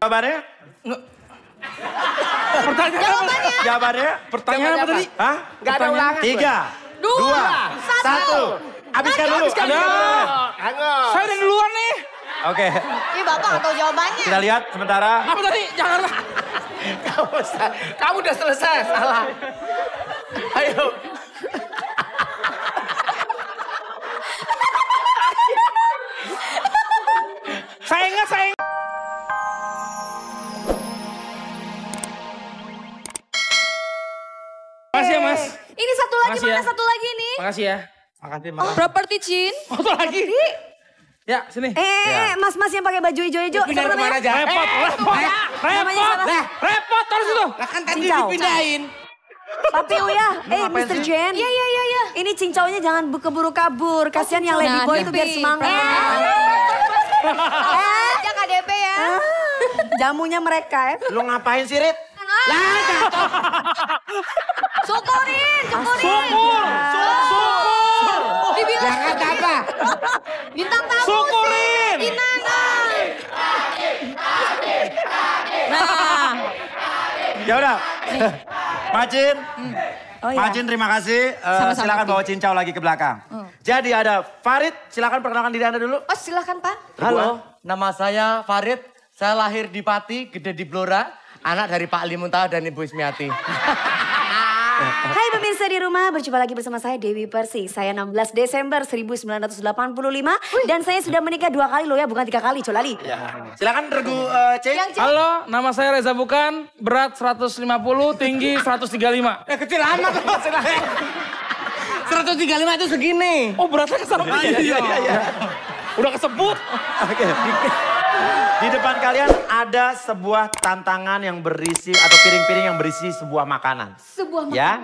Jawabannya? Jawabannya? Pertanyaan apa tadi? Hah? Gak ada ulangan. 3, 2, 1. Habiskan dulu. Saya udah duluan nih. Oke. Ini Bapak nggak tahu jawabannya. Kita lihat sementara. Apa tadi? Jangan. Kamu udah selesai, salah. Ayo. Saya ingat. Makasih ya, Mas. Ini satu lagi, Makasih mana ya. satu lagi nih? Makasih ya. Makasih, Properti Cin. Satu lagi. Ya, sini. Mas-mas yang pakai baju hijau-hijau. Pindahin kemana aja? Repot. Namanya siapa? Repot terus itu. Kan tadi Cincau. dipindahin. Papi Uya, Mr. Jen. Iya. Ini cincaunya jangan keburu kabur. Kasihan yang Lady Boy itu biar semangat. Jangan KDP ya. Jamunya mereka ya. Lu ngapain sih, Rit? Syukurin. Syukur. Dibilang Jangan apa? bintang tamu. Syukurin. Nah. Ya udah. Macin. Oh, iya. Macin terima kasih. Silakan bawa cincau lagi ke belakang. Jadi ada Farid, silakan perkenalkan diri Anda dulu. Oh silakan Pak. Halo, nama saya Farid. Saya lahir di Pati, gede di Blora. Anak dari Pak Limuntaha dan Ibu Ismiati. Hai pemirsa di rumah, berjumpa lagi bersama saya Dewi Persik. Saya 16 Desember 1985 dan saya sudah menikah 2 kali loh ya, bukan 3 kali, Colali. Silakan regu C. Halo, nama saya Reza Bukan, berat 150, tinggi 135. Kecil amat maksudnya. 135 itu segini. Oh, beratnya kesampean. Iya. Udah kesebut. Oke. Di depan kalian ada sebuah tantangan yang berisi atau piring-piring yang berisi sebuah makanan. Sebuah makanan. Ya.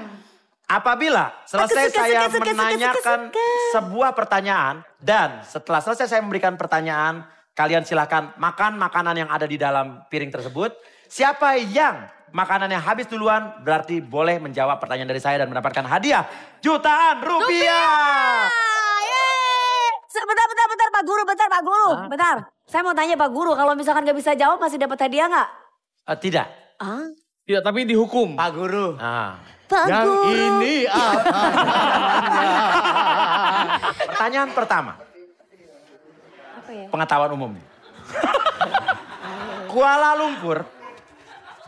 Apabila selesai saya suka. menanyakan sebuah pertanyaan dan setelah selesai saya memberikan pertanyaan, kalian silakan makan makanan yang ada di dalam piring tersebut. Siapa yang makanannya habis duluan berarti boleh menjawab pertanyaan dari saya dan mendapatkan hadiah jutaan rupiah. Bentar Pak Guru, bentar. Saya mau tanya Pak Guru, kalau misalkan gak bisa jawab masih dapat hadiah nggak? Tidak. Tidak, tapi dihukum. Pak Guru. Pak Yang Guru. ini apa? Pertanyaan pertama. Apa ya? Pengetahuan umum. Kuala Lumpur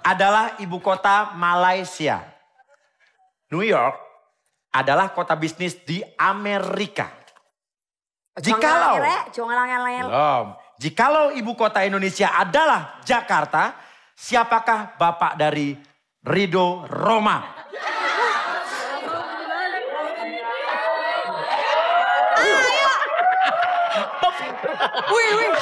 adalah ibu kota Malaysia. New York adalah kota bisnis di Amerika. Jikalau ibu kota Indonesia adalah Jakarta, siapakah bapak dari Ridho Roma? Wih.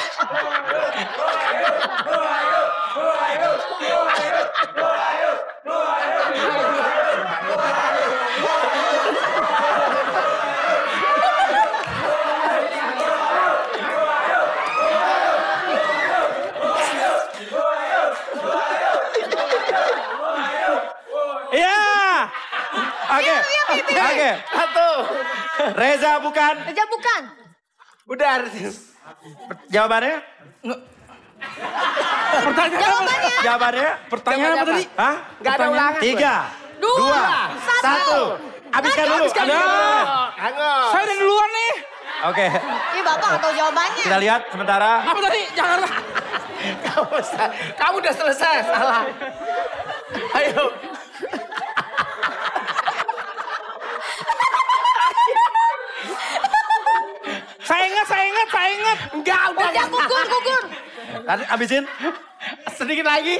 Oke. Satu. Reza bukan. Udah. Jawabannya? Jawabannya? Pertanyaan apa tadi? Hah? Gak ada ulangan. 3, 2, 1. Habiskan dulu. Saya udah duluan nih. Oke. Ini Bapak nggak tahu jawabannya. Kita lihat sementara. Apa tadi? Jangan. Kamu udah selesai, salah. Ayo. Saya ingat. Enggak, udah Gugur. Tadi habisin. sedikit lagi.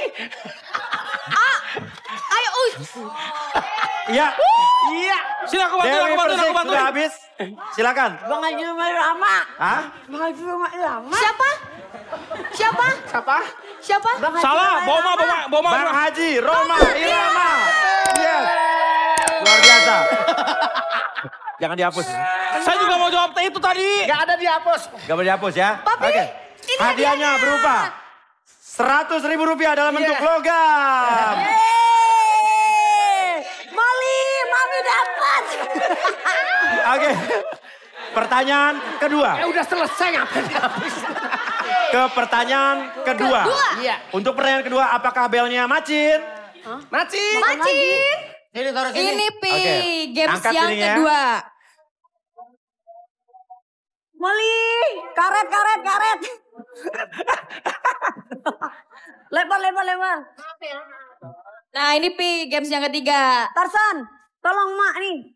Ayo, Iya. Iya. Silakan Dewi bantu. Persik sudah habis. Silakan. Bang Haji Rumah Lama. Hah? Bang Haji Rumah Lama. Siapa? Salah, Boma. Bang Haji Roma Irama. Yes. Luar biasa. Jangan dihapus. Saya juga mau jawab itu tadi. Gak ada dihapus. Gak boleh dihapus ya. Papi, Oke. ini Hadiahnya berupa 100.000 rupiah dalam bentuk logam. Mami dapat. Oke. Pertanyaan kedua. Udah selesai ngapain dihapus. ke pertanyaan kedua. Iya. Untuk pertanyaan kedua, apakah belnya macin? Macin. Sini taruh sini. Ini Pi, Oke. games Angkat yang piringnya. kedua. Molly, karet. Lebar. Nah ini Pi, games yang ketiga. Tarsan, tolong mak nih.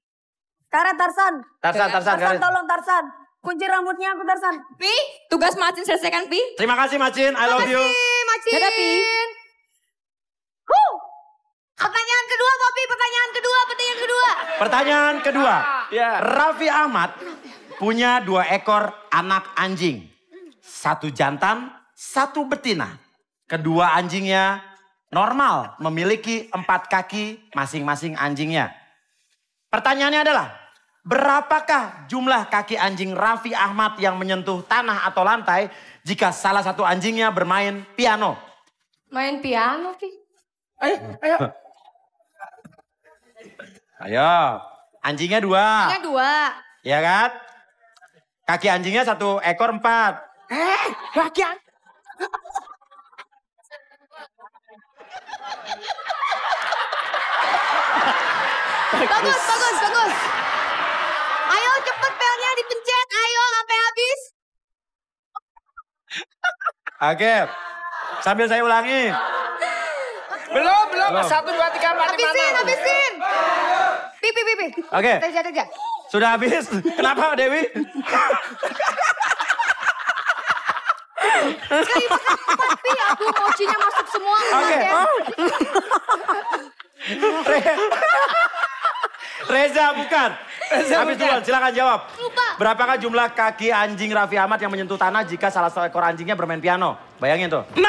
Karet Tarsan. Tarsan, garis. Tolong Tarsan. Kunci rambutnya aku Tarsan. Pi, tugas Macin selesaikan Pi. Terima kasih Macin, I love you. Macin. Dadah, Pi. Pertanyaan kedua, Popi. Pertanyaan kedua. Pertanyaan kedua. Raffi Ahmad punya 2 ekor anak anjing. 1 jantan, 1 betina. Kedua anjingnya normal, memiliki 4 kaki masing-masing anjingnya. Pertanyaannya adalah, berapakah jumlah kaki anjing Raffi Ahmad yang menyentuh tanah atau lantai jika salah satu anjingnya bermain piano? Main piano Pi. Ayo, anjingnya 2. Yang 2. Ya kan? Kaki anjingnya 1 ekor 4. Bagus. Ayo cepet pelnya dipencet, ayo sampai habis. Oke, sambil saya ulangi. Belum. 1, 2, 3, 4, 5, 6. Habisin. Pi. Oke, Kerja. sudah habis. Kenapa Dewi? Pi, aku mochinya masuk semua. Oke. Reza bukan. Habis duluan, silakan jawab. Lupa. Berapakah jumlah kaki anjing Raffi Ahmad yang menyentuh tanah jika salah satu ekor anjingnya bermain piano? Bayangin tuh. 6.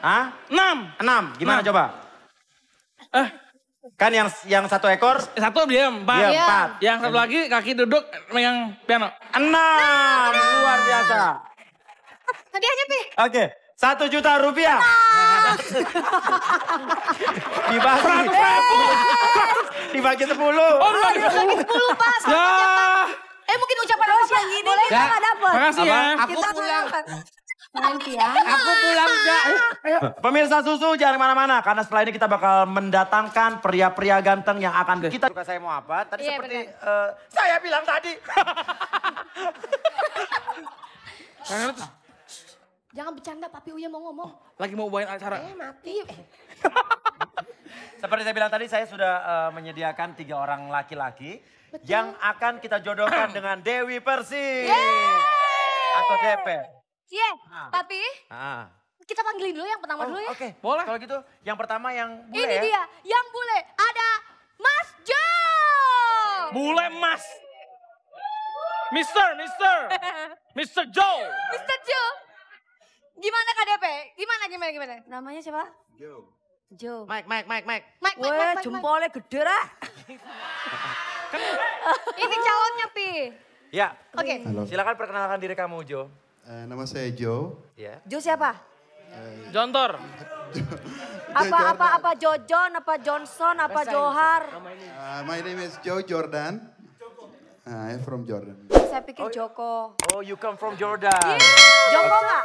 Hah? 6. 6. Gimana coba? Kan yang 1 ekor, 1 diam, 4. dia 4. Yang satu lagi kaki duduk megang piano. 6. Luar biasa. Tadi aja Pi. Oke, 1 juta rupiah. Dibagi 10. Oh, Lagi 10 Pak. Ya. Mungkin ucapan apa Pak? Boleh kita nggak dapet? Makasih ya. Aku pulang. Main piano. Aku pulang enggak. Pemirsa Susu jangan kemana-mana karena setelah ini kita bakal mendatangkan pria-pria ganteng yang akan kita. Suka saya mau apa? Tadi Iya, seperti saya bilang tadi. Jangan bercanda, Papi Uya mau ngomong. Lagi mau bawain acara. Mati. Seperti saya bilang tadi, saya sudah menyediakan 3 orang laki-laki yang akan kita jodohkan dengan Dewi Persik atau DP. Iya, Papi. Kita panggilin dulu yang pertama dulu ya. Oke, Boleh. Kalau gitu, yang pertama yang bule Ini ya. dia, yang bule. Ada Mas Jo. Bule Mas. Mister Joe. Mr. Jo. Gimana KDP? Gimana? Namanya siapa? Jo. Mike. Mike. Weh, jempolnya gede lah. Ini calonnya, Pi. Ya, Oke. Halo, silakan perkenalkan diri kamu, Jo. nama saya Joe. Ya. Jo siapa? Jontor. Apa Jojon, apa Johnson, apa Johar? My name is Joe Jordan. I'm from Jordan. Saya pikir Joko. Oh, you come from Jordan. Joko nggak?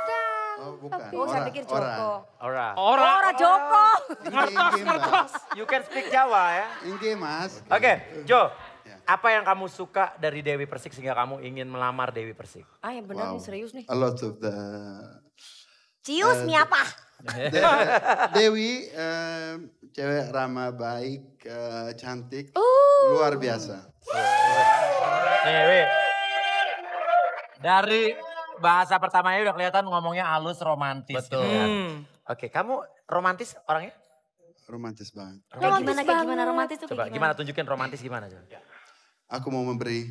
Oh, bukan. Oh, saya pikir Joko. Alright. Ora Joko. Inge, Mas. You can speak Jawa ya. Inge, Mas. Oke, Jo. Ya. Apa yang kamu suka dari Dewi Persik sehingga kamu ingin melamar Dewi Persik? Ah, yang benar nih serius nih. A lot of the... Cius mi apa? Dewi, cewek ramah, baik, cantik, luar biasa. Dewi. Dari bahasa pertamanya udah kelihatan ngomongnya halus, romantis. Betul. Gitu kan. Oke, kamu romantis orangnya? Romantis banget. Kayak gimana romantis tuh? Coba gimana tunjukin romantis gimana? Coba. Aku mau memberi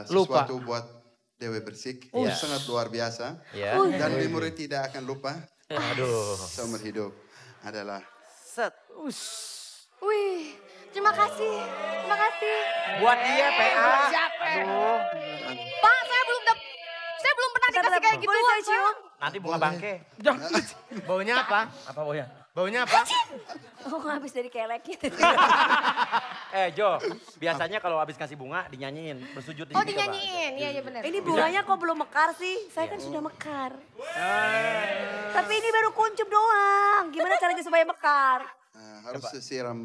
Lupa. sesuatu buat Dewi Persik. Iya. Sangat luar biasa. Ya. Dan memori tidak akan lupa. Aduh. Seumur hidup adalah Set. Wih, terima kasih. Buat dia PA. Aduh. Pak, saya belum pernah dikasih kayak gitu. Boleh saya cium? Nanti bunga bangke. Baunya apa? Apa baunya? Baunya apa? Oh habis dari keleknya. Jo, biasanya kalau habis kasih bunga dinyanyiin, bersujud. Oh dinyanyiin, iya benar. Ini bunganya kok belum mekar sih? Saya kan sudah mekar. Tapi ini baru kuncup doang. Gimana caranya supaya mekar? Harus siram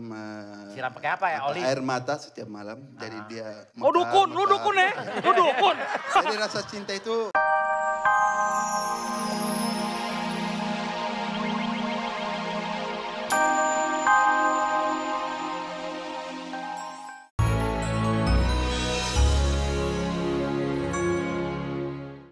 Siram pakai apa ya, oli? air mata setiap malam. Jadi dia Oh dukun, lu dukun ya? Lu dukun. Jadi rasa cinta itu